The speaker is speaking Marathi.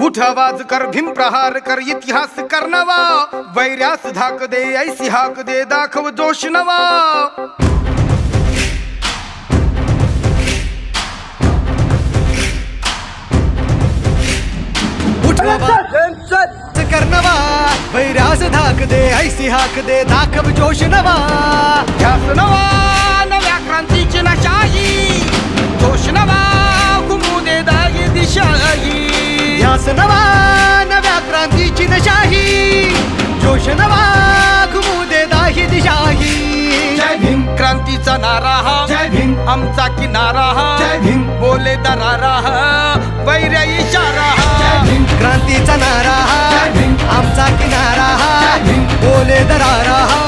उठ आवाज कर, भीम प्रहार कर, इतिहास कर नवा, वैर्यास धाक दे, ऐसी हाक दे, दाखव जोश नवा. उठ आवाज कर नवा, वैर्यास धाक दे, ऐसी हाक दे, दाखव जोश नवा. ध्यास नवा, नव्या क्रांतीची नशाही, जोश नवा, घुमू दे दागी दिशाही. ध्यास नवा, नव्या क्रांतीची नशाही, जोश नवा, घुमू दे दाही दिशाही. जय भीम क्रांतीचा नारा हा, जय भीम आमचा किनारा हा, जय भीम बोले दरारा हा, वैर्य इशारा हा. जय भीम क्रांतीचा नारा हा, जय भीम आमचा किनारा हा, जय भीम बोले दरारा हा.